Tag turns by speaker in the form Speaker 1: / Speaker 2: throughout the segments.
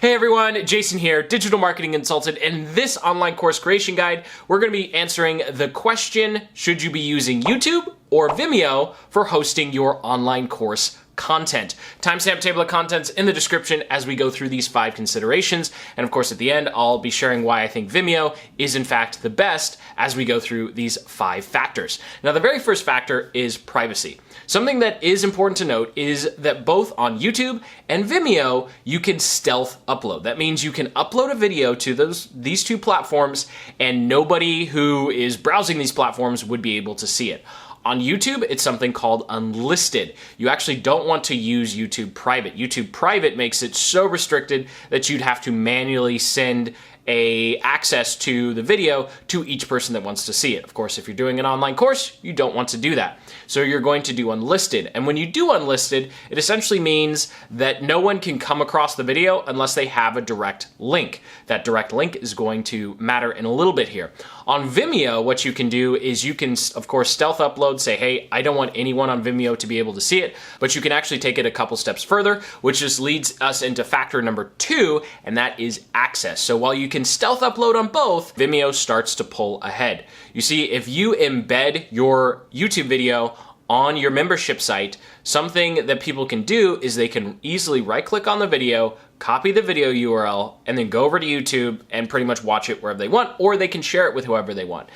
Speaker 1: Hey everyone, Jason here, digital marketing consultant. In this online course creation guide, we're going to be answering the question, should you be using YouTube or Vimeo for hosting your online course content? Timestamp table of contents in the description as we go through these 5 considerations. And of course, at the end, I'll be sharing why I think Vimeo is in fact the best as we go through these 5 factors. Now, the very first factor is privacy. Something that is important to note is that both on YouTube and Vimeo, you can stealth upload. That means you can upload a video to these 2 platforms and nobody who is browsing these platforms would be able to see it. On YouTube, it's something called unlisted. You actually don't want to use YouTube Private. YouTube Private makes it so restricted that you'd have to manually send access to the video to each person that wants to see it. Of course, if you're doing an online course, you don't want to do that. So you're going to do unlisted. And when you do unlisted, it essentially means that no one can come across the video unless they have a direct link. That direct link is going to matter in a little bit here. On Vimeo, what you can do is you can, of course, stealth upload, say, hey, I don't want anyone on Vimeo to be able to see it, but you can actually take it a couple steps further, which just leads us into factor number 2, and that is access. So while you can stealth upload on both, Vimeo starts to pull ahead. You see, if you embed your YouTube video on your membership site, something that people can do is they can easily right-click on the video, copy the video URL, and then go over to YouTube and pretty much watch it wherever they want, or they can share it with whoever they want.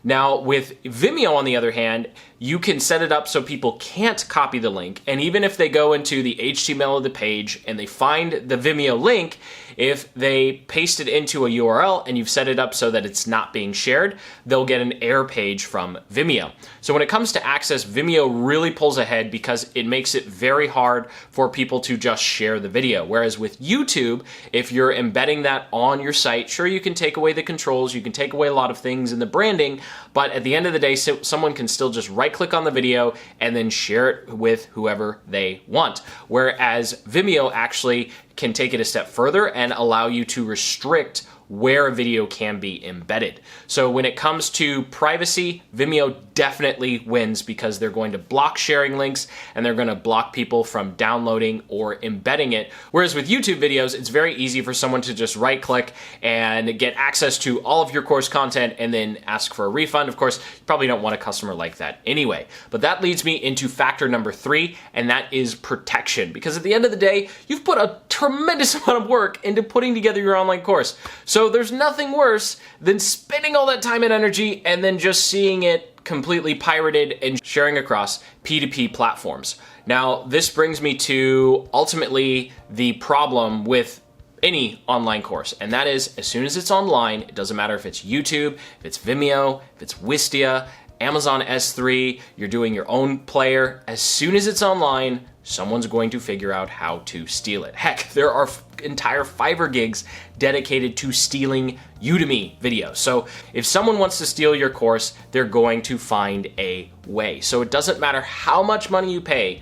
Speaker 1: Now, with Vimeo, on the other hand, you can set it up so people can't copy the link, and even if they go into the HTML of the page and they find the Vimeo link, if they paste it into a URL and you've set it up so that it's not being shared, they'll get an error page from Vimeo. So when it comes to access, Vimeo really pulls ahead because it makes it very hard for people to just share the video. Whereas with YouTube, if you're embedding that on your site, sure, you can take away the controls, you can take away a lot of things in the branding, but at the end of the day, someone can still just right-click on the video and then share it with whoever they want. Whereas Vimeo actually can take it a step further and allow you to restrict where a video can be embedded. So when it comes to privacy, Vimeo definitely wins because they're going to block sharing links and they're going to block people from downloading or embedding it. Whereas with YouTube videos, it's very easy for someone to just right-click and get access to all of your course content and then ask for a refund. Of course, you probably don't want a customer like that anyway. But that leads me into factor number 3, and that is protection. Because at the end of the day, you've put a tremendous amount of work into putting together your online course. So there's nothing worse than spending all that time and energy and then just seeing it completely pirated and sharing across P2P platforms. Now, this brings me to ultimately the problem with any online course, and that is as soon as it's online, it doesn't matter if it's YouTube, if it's Vimeo, if it's Wistia, Amazon S3, you're doing your own player, as soon as it's online, someone's going to figure out how to steal it. Heck, there are entire Fiverr gigs dedicated to stealing Udemy videos. So if someone wants to steal your course, they're going to find a way. So it doesn't matter how much money you pay,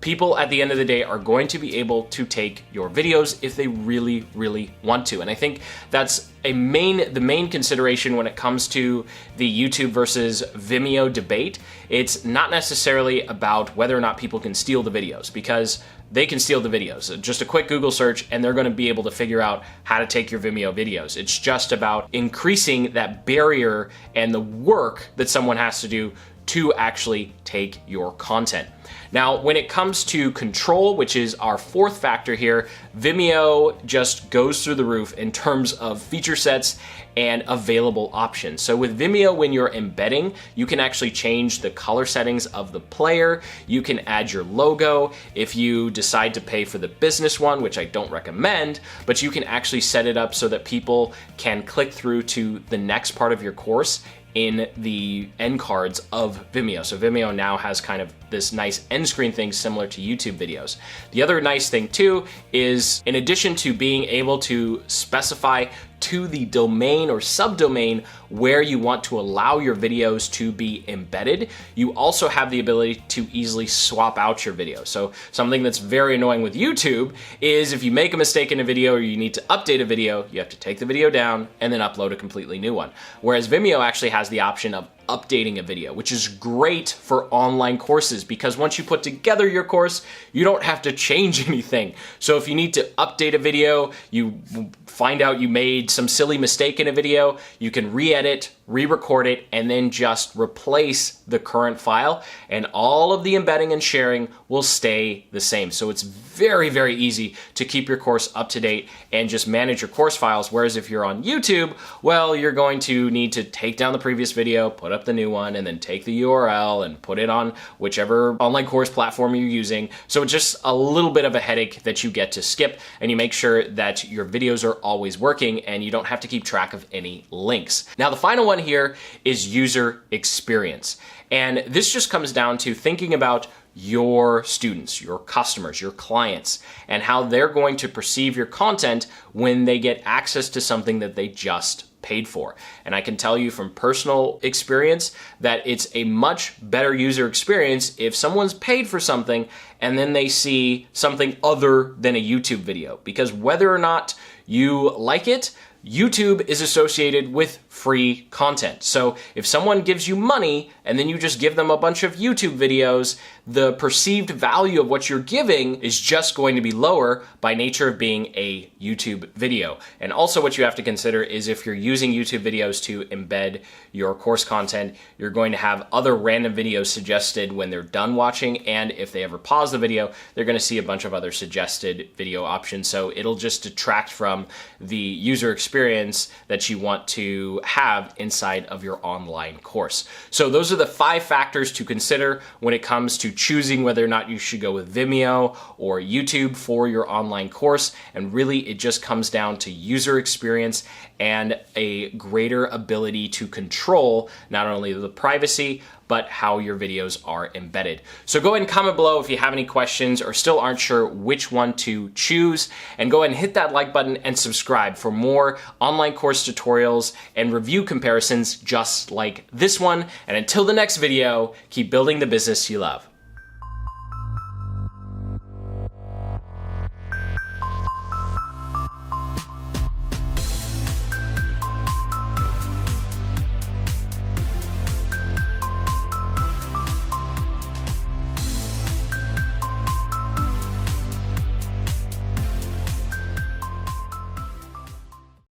Speaker 1: people at the end of the day are going to be able to take your videos if they really, really want to. And I think that's the main consideration when it comes to the YouTube versus Vimeo debate. It's not necessarily about whether or not people can steal the videos, because they can steal the videos. Just a quick Google search and they're going to be able to figure out how to take your Vimeo videos. It's just about increasing that barrier and the work that someone has to do to actually take your content. Now, when it comes to control, which is our 4th factor here, Vimeo just goes through the roof in terms of feature sets and available options. So with Vimeo, when you're embedding, you can actually change the color settings of the player. You can add your logo. If you decide to pay for the business one, which I don't recommend, but you can actually set it up so that people can click through to the next part of your course in the end cards of Vimeo. So Vimeo now has kind of this nice end screen thing similar to YouTube videos. The other nice thing too is, in addition to being able to specify to the domain or subdomain where you want to allow your videos to be embedded, you also have the ability to easily swap out your video. So something that's very annoying with YouTube is if you make a mistake in a video or you need to update a video, you have to take the video down and then upload a completely new one. Whereas Vimeo actually has the option of updating a video, which is great for online courses because once you put together your course, you don't have to change anything. So if you need to update a video, you find out you made some silly mistake in a video, you can re-edit, re-record it, and then just replace the current file, and all of the embedding and sharing will stay the same. So it's very, very easy to keep your course up to date and just manage your course files. Whereas if you're on YouTube, well, you're going to need to take down the previous video, put up the new one, and then take the URL and put it on whichever online course platform you're using. So it's just a little bit of a headache that you get to skip, and you make sure that your videos are always working and you don't have to keep track of any links. Now, the final one here is user experience. And this just comes down to thinking about your students, your customers, your clients, and how they're going to perceive your content when they get access to something that they just paid for. And I can tell you from personal experience that it's a much better user experience if someone's paid for something and then they see something other than a YouTube video. Because whether or not you like it, YouTube is associated with free content. So if someone gives you money and then you just give them a bunch of YouTube videos, the perceived value of what you're giving is just going to be lower by nature of being a YouTube video. And also what you have to consider is if you're using YouTube videos to embed your course content, you're going to have other random videos suggested when they're done watching, and if they ever pause the video, they're going to see a bunch of other suggested video options. So it'll just detract from the user experience that you want to have inside of your online course. So those are the 5 factors to consider when it comes to choosing whether or not you should go with Vimeo or YouTube for your online course. And really, it just comes down to user experience and a greater ability to control not only the privacy, but how your videos are embedded. So go ahead and comment below if you have any questions or still aren't sure which one to choose, and go ahead and hit that like button and subscribe for more online course tutorials and review comparisons just like this one. And until the next video, keep building the business you love.